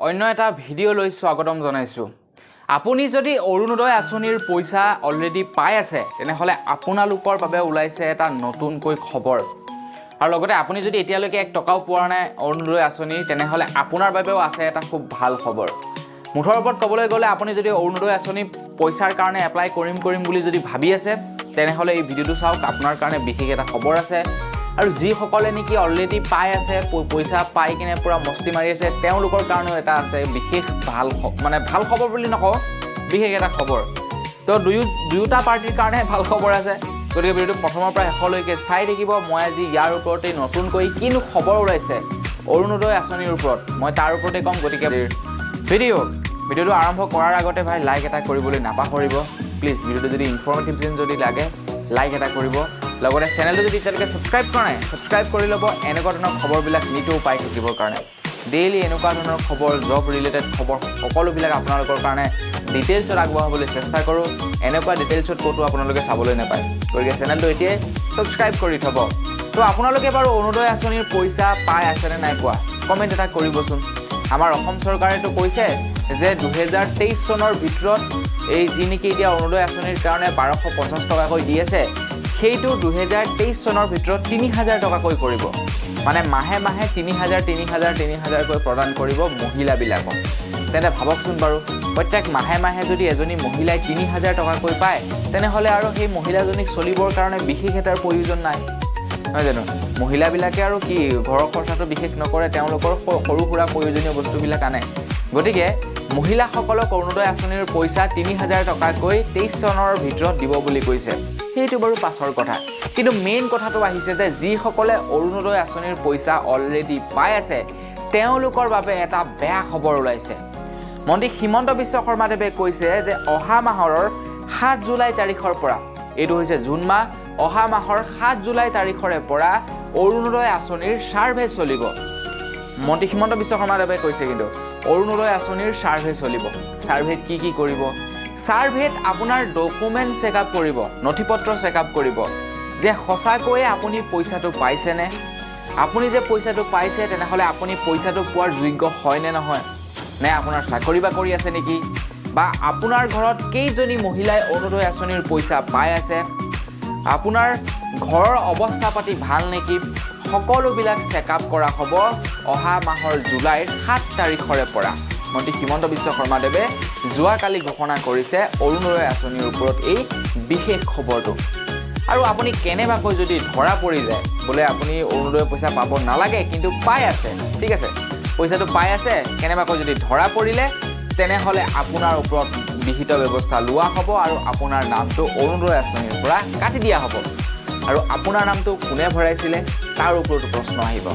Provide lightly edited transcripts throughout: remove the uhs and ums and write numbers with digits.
অন্য এটা ভিডিও লৈ স্বাগতম জনাইছো আপুনি যদি অৰুণোদয় আঁচনিৰ পইচা অলৰেডি পাই আছে তেনেহলে আপোনালোকৰ বাবে ওলাইছে এটা নতুনকৈ খবৰ আৰু লগতে আপুনি যদি এতিয়ালৈকে 1 টকাও পোৱা নাই অৰুণোদয় আঁচনি তেনেহলে আপোনাৰ বাবেও আছে এটা খুব ভাল খবৰ মুঠৰ ওপৰত ক'বলৈ গ'লে আপুনি যদি অৰুণোদয় আঁচনি পইচাৰ কাৰণে এপ্লাই কৰিম বুলি যদি ভাবি আছে তেনেহলে এই ভিডিওটো চাওক আপোনাৰ কাৰণে বিশেষ এটা খবৰ আছে আৰু যি সকলে নেকি অলৰেডি পাই আছে পইচা পাই কিনে পুৰা মস্তি মাৰি আছে তেওঁলোকৰ কাৰণেও এটা আছে বিশেষ ভাল ভাল খবৰ বুলি নকওঁ বিশেষ এটা খবৰ তো দুয়োটা পাৰ্টিৰ কাৰণে ভাল খবৰ আছে গতিকে ভিডিওটো প্ৰথমৰ পৰা শেষলৈকে চাই থাকিব মই আজি ইয়াৰ ওপৰতে নতুনকৈ কিনো খবৰ ওলাইছে অৰুণোদয় আঁচনিৰ ওপৰত মই তাৰ ওপৰতে কম গতিকে ভিডিওটো আৰম্ভ কৰাৰ আগতে ভাই লাইক এটা কৰিবলৈ নাপাহৰিব প্লিজ ভিডিওটো যদি ইনফৰমেটিভ যেন যদি লাগে লাইক এটা কৰিব লগতে চেনেলটো যদি এতিয়ালৈকে সাবস্ক্ৰাইব কৰা নাই সাবস্ক্ৰাইব কৰি ল'ব এনেকুৱা ধৰণৰ খবৰবিলাক নিতৌ পাই থাকিবৰ কাৰণে ডেইলি এনেকুৱা ধৰণৰ খবৰ জব ৰিলেটেড খবৰ সকলোবিলাক আপোনালোকৰ কাৰণে ডিটেইলছত আগবঢ়াবলৈ চেষ্টা কৰোঁ এনেকুৱা ডিটেইলছত ক'তো আপোনালোকে চাবলৈ নাপায় গতিকে চেনেলটো এতিয়াই সাবস্ক্ৰাইব কৰি থ'ব তো আপোনালোকে বাৰু অৰুণোদয় আঁচনিৰ পইচা পাই আছেনে নাই পোৱা কমেণ্ট এটা কৰিবচোন আমাৰ অসম চৰকাৰেতো কৈছে যে 2023 চনৰ ভিতৰত এই যি নেকি এতিয়া অৰুণোদয় আঁচনিৰ কাৰণে 1250 টকাকৈ দি আছে সেইটো 2023 চনৰ ভিতৰত 3000 টকাকৈ কৰিব মানে মাহে 3000 কৈ প্ৰদান কৰিব মহিলাবিলাকক তেনে ভাবকচোন বাৰু প্ৰত্যেক মাহে যদি এজনী মহিলাই 3000 টকাকৈ পায় তেনেহলে আৰু সেই মহিলাজনীক চলিবৰ কাৰণে বিশেষ এটাৰ প্ৰয়োজন নাই নহয় জানো মহিলাবিলাকে আৰু কি ঘৰৰ খৰচাটো বিশেষ নকৰে তেওঁলোকৰ সৰু সুৰা প্ৰয়োজনীয় বস্তুবিলাক আনে গতিকে মহিলাসকলক অৰুণোদয় আঁচনিৰ পইচা 3000 টকাকৈ 23 চনৰ ভিতৰত দিব বুলি কৈছে সেইটো বাৰু পাছৰ কথা কিন্তু মেইন কথাটো আহিছে যে যিসকলে অৰুণোদয় আঁচনিৰ পইচা অলৰেডি পাই আছে তেওঁলোকৰ বাবে এটা বেয়া খবৰ ওলাইছে মন্ত্ৰী হিমন্ত বিশ্ব শৰ্মাদেৱে কৈছে যে অহা মাহৰ 7 জুলাই তাৰিখৰ পৰা এইটো হৈছে জুন মাহ অহা মাহৰ 7 জুলাই তাৰিখৰে পৰা অৰুণোদয় আঁচনিৰ সাৰ্ভে চলিব মন্ত্ৰী হিমন্ত বিশ্ব শৰ্মাদেৱে কৈছে কিন্তু অৰুণোদয় আঁচনিৰ সাৰ্ভে চলিব সাৰ্ভেত কি কৰিব সাৰ্ভেত আপোনাৰ ডকুমেণ্ট চেকআপ কৰিব নথিপত্ৰ চেকআপ কৰিব যে সঁচাকৈ আপুনি পইচাটো পাইছেনে আপুনি যে পইচাটো পাইছে তেনেহলে আপুনি পইচাটো পোৱাৰ যোগ্য হয় নে নহয় নে আপোনাৰ চাকৰি বাকৰি আছে নেকি বা আপোনাৰ ঘৰত কেইজনী মহিলাই অৰুণোদয় আঁচনিৰ পইচা পাই আছে আপোনাৰ ঘৰৰ অৱস্থা পাতি ভাল নেকি সকলোবিলাক চেকআপ কৰা হ'ব অহা মাহৰ জুলাইৰ 7 তাৰিখৰে পৰা মন্ত্ৰী হিমন্ত বিশ্ব শৰ্মাদেৱে যোৱাকালি ঘোষণা কৰিছে অৰুণোদয় আঁচনিৰ ওপৰত এই বিশেষ খবৰটো আৰু আপুনি কেনেবাকৈ যদি ধৰা পৰি যায় বোলে আপুনি অৰুণোদয় পইচা পাব নালাগে কিন্তু পাই আছে ঠিক আছে পইচাটো পাই আছে কেনেবাকৈ যদি ধৰা পৰিলে তেনেহলে আপোনাৰ ওপৰত বিহিত ব্যৱস্থা লোৱা হ'ব আৰু আপোনাৰ নামটো অৰুণোদয় আঁচনিৰ পৰা কাটি দিয়া হ'ব আৰু আপোনাৰ নামটো কোনে ভৰাইছিলে তাৰ ওপৰতো প্ৰশ্ন আহিব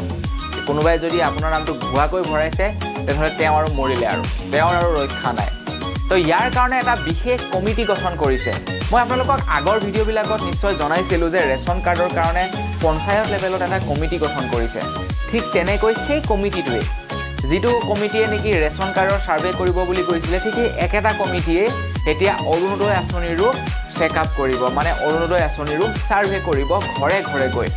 কোনোবাই যদি আপোনাৰ নামটো ভুৱাকৈ ভৰাইছে তেনেহলে তেওঁ আৰু মৰিলে আৰু তেওঁৰ আৰু ৰক্ষা নাই তো ইয়াৰ কাৰণে এটা বিশেষ কমিটি গঠন কৰিছে মই আপোনালোকক আগৰ ভিডিঅ'বিলাকত নিশ্চয় জনাইছিলোঁ যে ৰেচন কাৰ্ডৰ কাৰণে পঞ্চায়ত লেভেলত এটা কমিটি গঠন কৰিছে ঠিক তেনেকৈ সেই কমিটিটোৱে যিটো কমিটিয়ে নেকি ৰেচন কাৰ্ডৰ সাৰ্ভে কৰিব বুলি কৈছিলে ঠিক একেটা কমিটিয়ে এতিয়া অৰুণোদয় আঁচনিৰো চেকআপ কৰিব মানে অৰুণোদয় আঁচনিৰো সাৰ্ভে কৰিব ঘৰে ঘৰে গৈ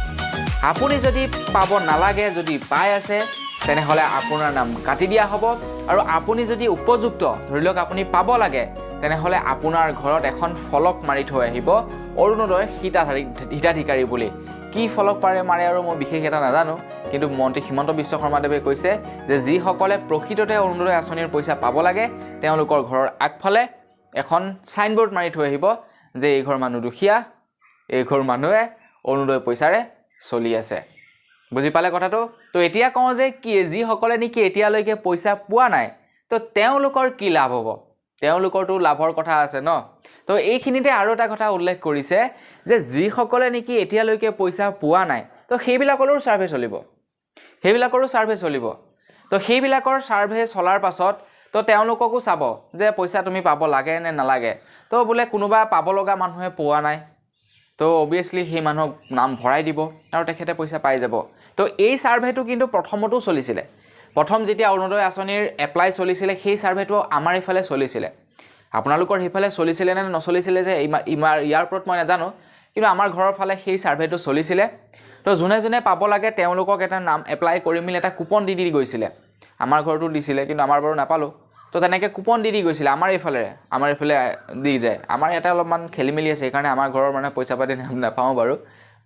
আপুনি যদি পাব নালাগে যদি পাই আছে তেনেহলে আপোনাৰ নাম কাটি দিয়া হ'ব আৰু আপুনি যদি উপযুক্ত ধৰি লওক আপুনি পাব লাগে তেনেহলে আপোনাৰ ঘৰত এখন ফলক মাৰি থৈ আহিব অৰুণোদয় হিতাধিকাৰী বুলি কি ফলক মাৰে আৰু মই বিশেষ এটা নাজানো কিন্তু মন্ত্ৰী হিমন্ত বিশ্ব শৰ্মাদেৱে কৈছে যে যিসকলে প্ৰকৃততে অৰুণোদয় আঁচনিৰ পইচা পাব লাগে তেওঁলোকৰ ঘৰৰ আগফালে এখন সাইনবোৰ্ড মাৰি থৈ আহিব যে এই ঘৰ মানুহ দুখীয়া এই ঘৰ মানুহে অৰুণোদয় পইচাৰে চলি আছে বুজি পালে কথাটো তো এতিয়া কওঁ যে কি যিসকলে নেকি এতিয়ালৈকে পইচা পোৱা নাই তো তেওঁলোকৰ কি লাভ হ'ব তেওঁলোকৰতো লাভৰ কথা আছে ন তো এইখিনিতে আৰু এটা কথা উল্লেখ কৰিছে যে যিসকলে নেকি এতিয়ালৈকে পইচা পোৱা নাই তো সেইবিলাকৰো সাৰ্ভে চলিব তো সেইবিলাকৰ সাৰ্ভে চলাৰ পাছত তো তেওঁলোককো চাব যে পইচা তুমি পাব লাগে নে নালাগে তো বোলে কোনোবা পাব লগা মানুহে পোৱা নাই তো অবভিয়াছলি সেই মানুহক নাম ভৰাই দিব আৰু তেখেতে পইচা পাই যাব তো এই সাৰ্ভেটো কিন্তু প্ৰথমতো চলিছিলে প্ৰথম যেতিয়া অৰুণোদয় আঁচনিৰ এপ্লাই চলিছিলে সেই সাৰ্ভেটো আমাৰ ইফালে চলিছিলে আপোনালোকৰ সেইফালে চলিছিলে নে নচলিছিলে যে ইয়াৰ ওপৰত মই নাজানো কিন্তু আমাৰ ঘৰৰ ফালে সেই সাৰ্ভেটো চলিছিলে তো যোনে যোনে পাব লাগে তেওঁলোকক এটা নাম এপ্লাই কৰি মিলি এটা কুপন দি গৈছিলে আমাৰ ঘৰতো দিছিলে কিন্তু আমাৰ বাৰু নাপালোঁ তো তেনেকৈ কুপন দি গৈছিলে আমাৰ এইফালে দি যায় আমাৰ ইয়াতে অলপমান খেলি মেলি আছে সেইকাৰণে আমাৰ ঘৰৰ মানে পইচা পাতি নাপাওঁ বাৰু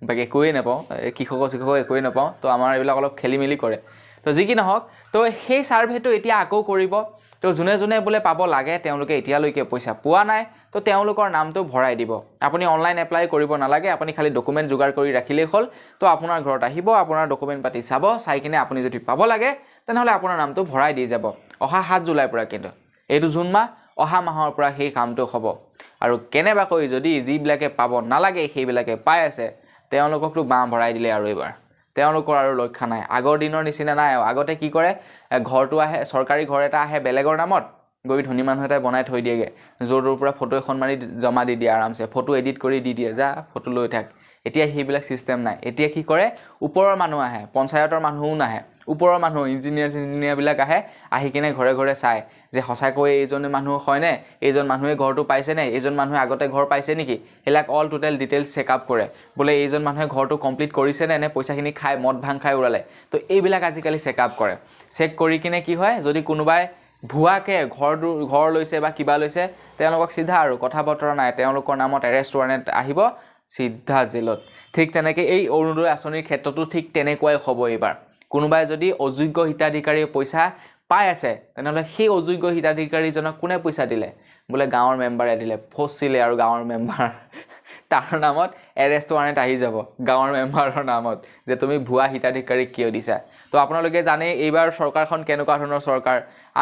বাকী একোৱেই নাপাওঁ কৃষক একোৱেই নাপাওঁ তো আমাৰ এইবিলাক অলপ খেলি মেলি কৰে তো যি কি নহওক তো সেই ছাৰ্ভেটো এতিয়া আকৌ কৰিব তো যোনে যোনে বোলে পাব লাগে তেওঁলোকে এতিয়ালৈকে পইচা পোৱা নাই তো তেওঁলোকৰ নামটো ভৰাই দিব আপুনি অনলাইন এপ্লাই কৰিব নালাগে আপুনি খালি ডকুমেণ্ট যোগাৰ কৰি ৰাখিলেই হ'ল তো আপোনাৰ ঘৰত আহিব আপোনাৰ ডকুমেণ্ট পাতি চাব চাই কিনে আপুনি যদি পাব লাগে তেনেহ'লে আপোনাৰ নামটো ভৰাই দি যাব অহা 7 জুলাইৰ পৰা কিন্তু এইটো জুন মাহ অহা মাহৰ পৰা সেই কামটো হ'ব আৰু কেনেবাকৈ যদি যিবিলাকে পাব নালাগে সেইবিলাকে পাই আছে তেওঁলোককতো বাঁহ ভৰাই দিলে আৰু এইবাৰ তেওঁলোকৰ আৰু লক্ষ্য নাই আগৰ দিনৰ নিচিনা নাই আগতে কি কৰে ঘৰটো আহে চৰকাৰী ঘৰ এটা আহে বেলেগৰ নামত গৈ ধনী মানুহ এটাই বনাই থৈ দিয়েগে য'ৰ পৰা ফটো এখন মাৰি জমা দি দিয়ে আৰামছে ফটো এডিট কৰি দি দিয়ে যা ফটো লৈ থাক এতিয়া সেইবিলাক চিষ্টেম নাই এতিয়া কি কৰে ওপৰৰ মানুহ আহে পঞ্চায়তৰ মানুহও নাহে ওপৰৰ মানুহ ইঞ্জিনিয়াৰবিলাক আহি কিনে ঘৰে ঘৰে চায় যে সঁচাকৈ এইজন মানুহ হয়নে এইজন মানুহে ঘৰটো পাইছেনে এইজন মানুহে আগতে ঘৰ পাইছে নেকি সেইবিলাক অল টোটেল ডিটেইলছ চেকআপ কৰে বোলে এইজন মানুহে ঘৰটো কমপ্লিট কৰিছেনে নে পইচাখিনি খাই মদ ভাং খাই উৰালে তো এইবিলাক আজিকালি চেকআপ কৰে চেক কৰি কিনে কি হয় যদি কোনোবাই ভুৱাকে ঘৰ লৈছে বা কিবা লৈছে তেওঁলোকক সিধা আৰু কথা বতৰা নাই তেওঁলোকৰ নামত এৰেষ্ট ৱাৰেণ্ট আহিব সিধা জেলত ঠিক তেনেকৈ এই অৰুণোদয় আঁচনিৰ ক্ষেত্ৰতো ঠিক তেনেকুৱাই হ'ব এইবাৰ কোনোবাই যদি অযোগ্য হিতাধিকাৰীয়ে পইচা পাই আছে তেনেহ'লে সেই অযোগ্য হিতাধিকাৰীজনক কোনে পইচা দিলে বোলে গাঁৱৰ মেম্বাৰে দিলে ফচিলে আৰু গাঁৱৰ মেম্বাৰ তাৰ নামত এৰেষ্ট ৱাৰেণ্ট আহি যাব গাঁৱৰ মেম্বাৰৰ নামত যে তুমি ভুৱা হিতাধিকাৰীক কিয় দিছা তো আপোনালোকে জানে এইবাৰ চৰকাৰখন কেনেকুৱা ধৰণৰ চৰকাৰ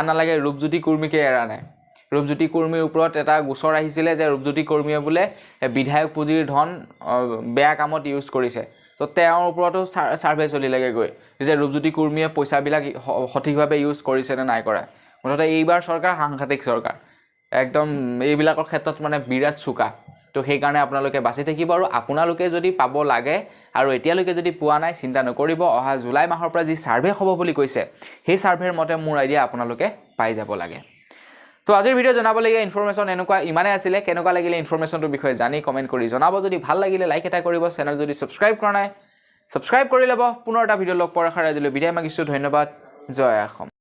নালাগে ৰূপজ্যোতি কুৰ্মীকে এৰা নাই ৰূপজ্যোতি কুৰ্মীৰ ওপৰত এটা গোচৰ আহিছিলে যে ৰূপজ্যোতি কুৰ্মীয়ে বোলে বিধায়ক পুঁজিৰ ধন বেয়া কামত ইউজ কৰিছে তো তেওঁৰ ওপৰতো ছাৰ্ভে চলিলেগৈ গৈ যে ৰূপজ্যোতি কুৰ্মীয়ে পইচাবিলাক সঠিকভাৱে ইউজ কৰিছে নে নাই কৰা মুঠতে এইবাৰ চৰকাৰ সাংঘাতিক চৰকাৰ একদম এইবিলাকৰ ক্ষেত্ৰত মানে বিৰাট চোকা তো সেইকাৰণে আপোনালোকে বাচি থাকিব আৰু আপোনালোকে যদি পাব লাগে আৰু এতিয়ালৈকে যদি পোৱা নাই চিন্তা নকৰিব অহা জুলাই মাহৰ পৰা যি ছাৰ্ভে হ'ব বুলি কৈছে সেই ছাৰ্ভেৰ মতে মোৰ আইডিয়া আপোনালোকে পাই যাব লাগে তো আজিৰ ভিডিঅ' জনাবলগীয়া ইনফৰমেশ্যন এনেকুৱা ইমানে আছিলে কেনেকুৱা লাগিলে ইনফৰমেশ্যনটোৰ বিষয়ে জানি কমেণ্ট কৰি জনাব যদি ভাল লাগিলে লাইক এটা কৰিব চেনেল যদি ছাবস্ক্ৰাইব কৰা নাই ছাবস্ক্ৰাইব কৰি ল'ব পুনৰ এটা ভিডিঅ' লগ পোৱাৰ আশাৰে আজিলৈ বিদায় মাগিছোঁ ধন্যবাদ জয় অসম